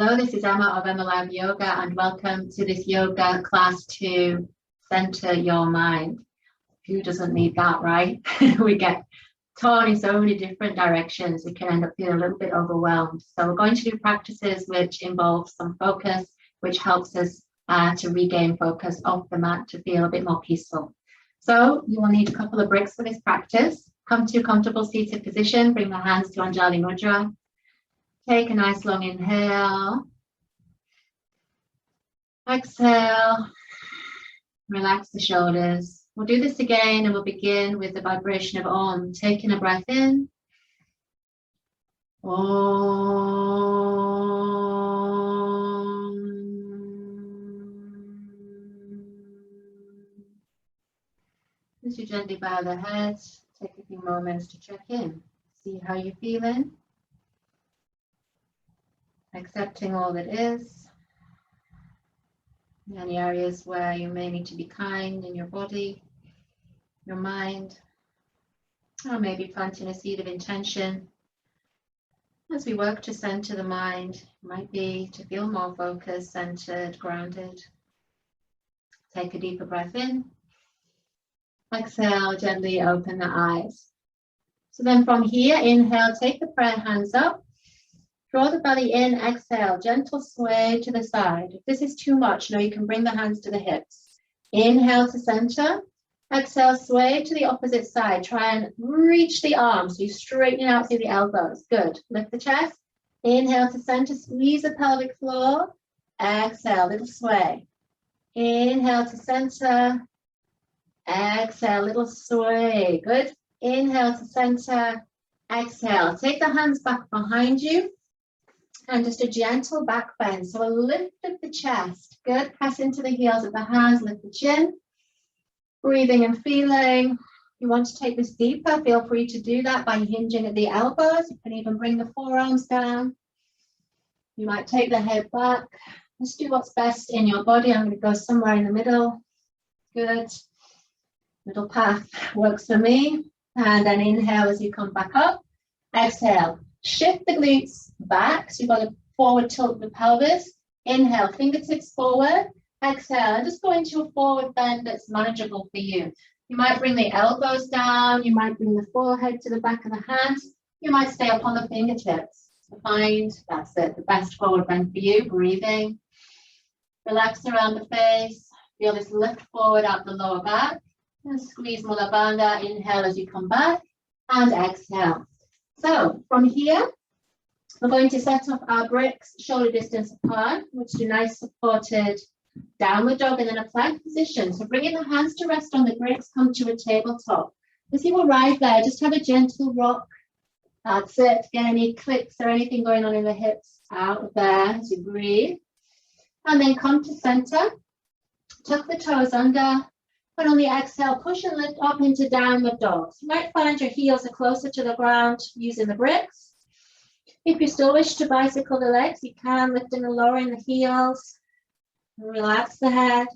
Hello, this is Emma of EmmaLiveYoga, and welcome to this yoga class to center your mind. Who doesn't need that, right? We get torn in so many different directions. We can end up feeling a little bit overwhelmed. So we're going to do practices which involve some focus, which helps us to regain focus off the mat to feel a bit more peaceful. So you will need a couple of breaks for this practice. Come to a comfortable seated position, bring the hands to Anjali Mudra. Take a nice long inhale. Exhale. Relax the shoulders. We'll do this again and we'll begin with the vibration of Om. Taking a breath in. Om. As you gently bow the head, take a few moments to check in. See how you're feeling. Accepting all that is. Any areas where you may need to be kind in your body, your mind, or maybe planting a seed of intention. As we work to center the mind, it might be to feel more focused, centered, grounded. Take a deeper breath in. Exhale, gently open the eyes. So then from here, inhale, take the prayer hands up. Draw the belly in, exhale, gentle sway to the side. If this is too much, you can bring the hands to the hips. Inhale to center, exhale, sway to the opposite side. Try and reach the arms, so you straighten out through the elbows. Good. Lift the chest. Inhale to center, squeeze the pelvic floor. Exhale, little sway. Inhale to center. Exhale, little sway. Good. Inhale to center. Exhale. Take the hands back behind you. And just a gentle back bend. So a lift of the chest. Good. Press into the heels of the hands. Lift the chin. Breathing and feeling. If you want to take this deeper, feel free to do that by hinging at the elbows. You can even bring the forearms down. You might take the head back. Just do what's best in your body. I'm going to go somewhere in the middle. Good. Middle path works for me. And then inhale as you come back up. Exhale. Shift the glutes back, so you've got a forward tilt of the pelvis. Inhale, fingertips forward. Exhale, and just go into a forward bend that's manageable for you. You might bring the elbows down. You might bring the forehead to the back of the hands. You might stay up on the fingertips. Find, that's it, the best forward bend for you. Breathing. Relax around the face. Feel this lift forward out the lower back. And squeeze Mula Bandha. Inhale as you come back. And exhale. So from here, we're going to set up our bricks shoulder distance apart, which is a nice supported downward dog and then a plank position. So bringing the hands to rest on the bricks, come to a tabletop. As you arrive there, just have a gentle rock. That's it. Get any clicks or anything going on in the hips out of there as you breathe. And then come to center. Tuck the toes under. And on the exhale, push and lift up into downward dog. So you might find your heels are closer to the ground using the bricks. If you still wish to bicycle the legs, you can, lifting and lowering the heels. Relax the head.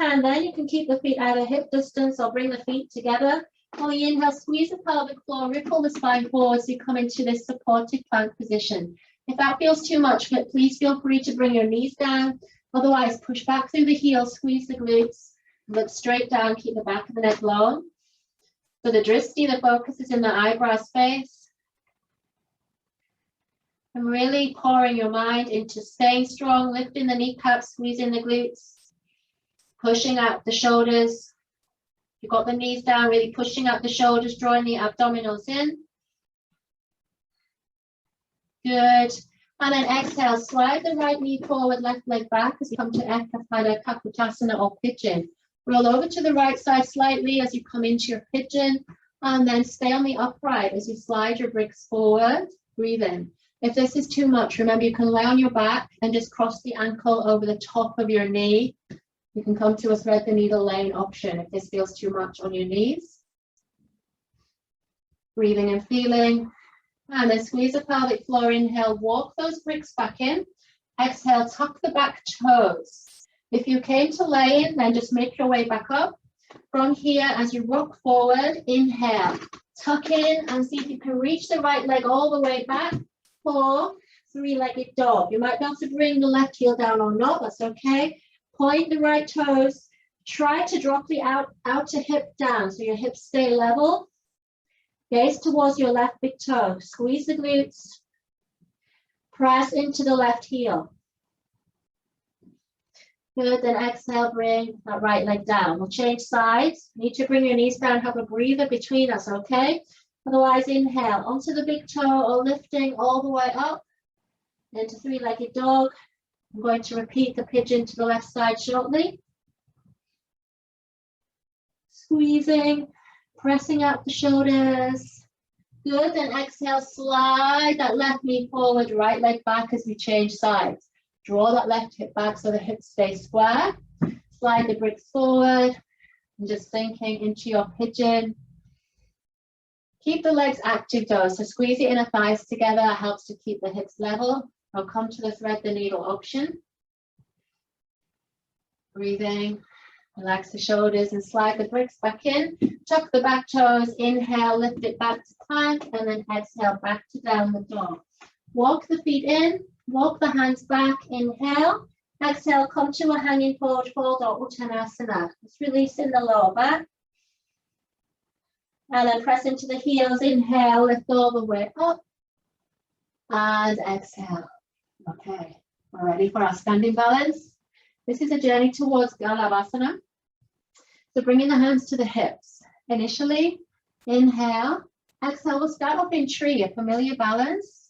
And then you can keep the feet out of hip distance or bring the feet together. On the inhale, squeeze the pelvic floor, ripple the spine forward so you come into this supported plank position. If that feels too much, please feel free to bring your knees down. Otherwise, push back through the heels, squeeze the glutes, look straight down, keep the back of the neck long. For the drishti, the focus is in the eyebrow space. And really pouring your mind into staying strong, lifting the kneecaps, squeezing the glutes, pushing out the shoulders. You've got the knees down, really pushing out the shoulders, drawing the abdominals in. Good. And then exhale, slide the right knee forward, left leg back as you come to Ekapada, Kapotasana or pigeon. Roll over to the right side slightly as you come into your pigeon, and then stay on the upright as you slide your bricks forward. Breathe in. If this is too much, remember you can lay on your back and just cross the ankle over the top of your knee. You can come to a thread the needle laying option if this feels too much on your knees. Breathing and feeling. And then squeeze the pelvic floor, inhale, walk those bricks back in. Exhale, tuck the back toes. If you came to lay in, then just make your way back up. From here, as you rock forward, inhale, tuck in and see if you can reach the right leg all the way back. for three-legged dog. You might be able to bring the left heel down or not, that's okay. Point the right toes. Try to drop the outer hip down so your hips stay level. Gaze towards your left big toe. Squeeze the glutes. Press into the left heel. Good, then exhale, bring that right leg down. We'll change sides. Need to bring your knees down, have a breather between, that's okay. Otherwise, inhale onto the big toe or lifting all the way up into three-legged dog. I'm going to repeat the pigeon to the left side shortly. Squeezing, pressing out the shoulders. Good, then exhale, slide that left knee forward, right leg back as we change sides. Draw that left hip back so the hips stay square. Slide the bricks forward and just sinking into your pigeon. Keep the legs active though, so squeeze your inner thighs together. It helps to keep the hips level. I'll come to the thread the needle option. Breathing, relax the shoulders and slide the bricks back in. Tuck the back toes, inhale, lift it back to plank, and then exhale back to downward dog. Walk the feet in. Walk the hands back, inhale. Exhale, come to a hanging forward fold or Uttanasana. Just releasing the lower back. And then press into the heels, inhale, lift all the way up. And exhale. Okay, we're ready for our standing balance. This is a journey towards Galavasana. So bringing the hands to the hips. Initially, inhale. Exhale, we'll start off in tree, a familiar balance.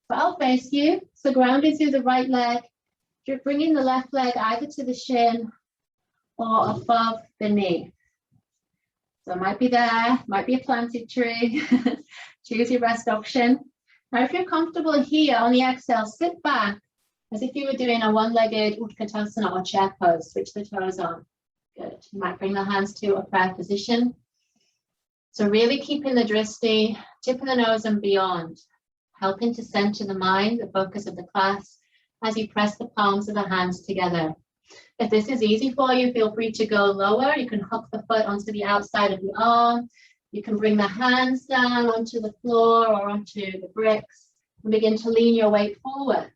But I'll face you. So grounded through the right leg. You're bringing the left leg either to the shin or above the knee. So it might be there, might be a planted tree. Choose your best option. Now, if you're comfortable here on the exhale, sit back as if you were doing a one-legged Utkatasana or chair pose. Switch the toes on. Good. You might bring the hands to a prayer position. So really keeping the drishti, tip of the nose and beyond. Helping to center the mind, the focus of the class, as you press the palms of the hands together. If this is easy for you, feel free to go lower. You can hook the foot onto the outside of the arm. You can bring the hands down onto the floor or onto the bricks and begin to lean your weight forward.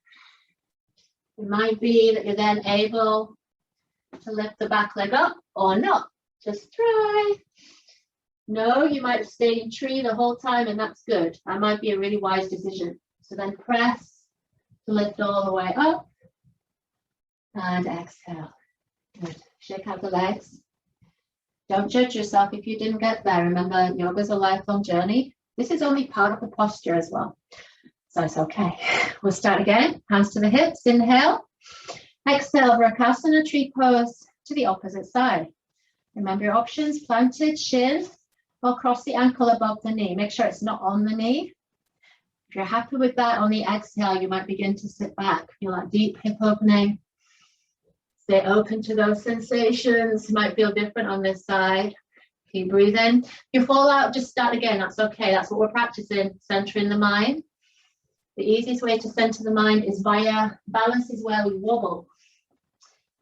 It might be that you're then able to lift the back leg up or not. Just try. No, you might have stayed in tree the whole time and that's good. That might be a really wise decision. So then press to lift all the way up and exhale. Good. Shake out the legs. Don't judge yourself if you didn't get there. Remember, yoga is a lifelong journey. This is only part of the posture as well. So it's okay. We'll start again. Hands to the hips. Inhale. Exhale, Vrksasana, tree pose to the opposite side. Remember your options, planted, shin, or cross the ankle above the knee. Make sure it's not on the knee. If you're happy with that, on the exhale, you might begin to sit back. Feel that deep hip opening. Stay open to those sensations. Might feel different on this side. Keep breathing. If you fall out, just start again. That's okay. That's what we're practicing, centering the mind. The easiest way to center the mind is via balance is where we wobble.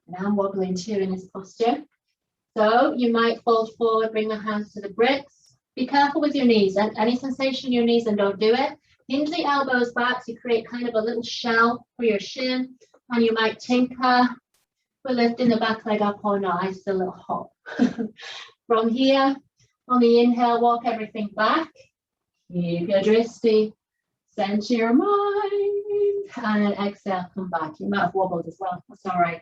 And I'm wobbling too in this posture. So you might fold forward, bring the hands to the bricks. Be careful with your knees. And any sensation in your knees, and don't do it. Hinge the elbows back to create kind of a little shell for your shin. And you might tinker with lifting the back leg up or not. Just a little hop. From here, on the inhale, walk everything back. Keep your drishti. Center your mind. And then exhale, come back. You might have wobbled as well. That's all right.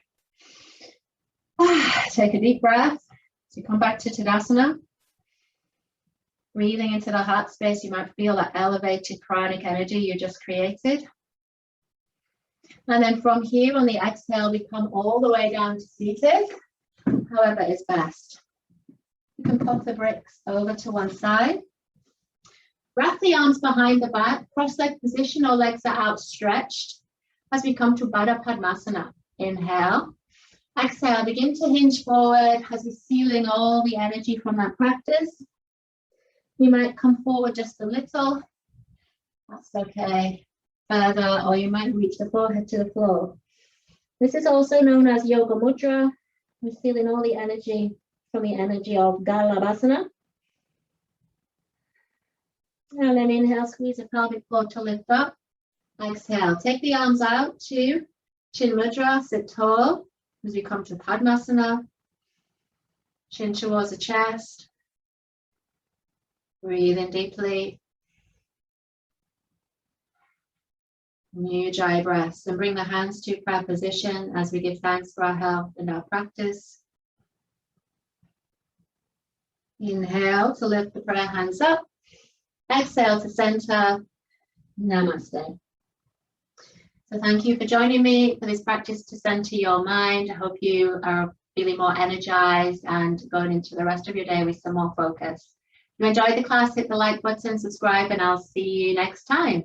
Take a deep breath. So you come back to Tadasana. Breathing into the heart space, you might feel that elevated pranic energy you just created. And then from here on the exhale, we come all the way down to seated, however is best. You can pop the bricks over to one side. Wrap the arms behind the back, cross-leg position or legs are outstretched as we come to Baddha Padmasana. Inhale. Exhale, begin to hinge forward as we're sealing all the energy from that practice. You might come forward just a little. That's okay. Further, or you might reach the forehead to the floor. This is also known as Yoga Mudra. We're feeling all the energy from the energy of Galavasana. And then inhale, squeeze the pelvic floor to lift up. Exhale, take the arms out to Chin Mudra, sit tall as we come to Padmasana. Chin towards the chest. Breathe in deeply. New dry breaths, and bring the hands to prayer position as we give thanks for our health and our practice. Inhale to lift the prayer hands up. Exhale to center. Namaste. So thank you for joining me for this practice to center your mind. I hope you are feeling more energized and going into the rest of your day with some more focus. If you enjoyed the class, hit the like button, subscribe, and I'll see you next time.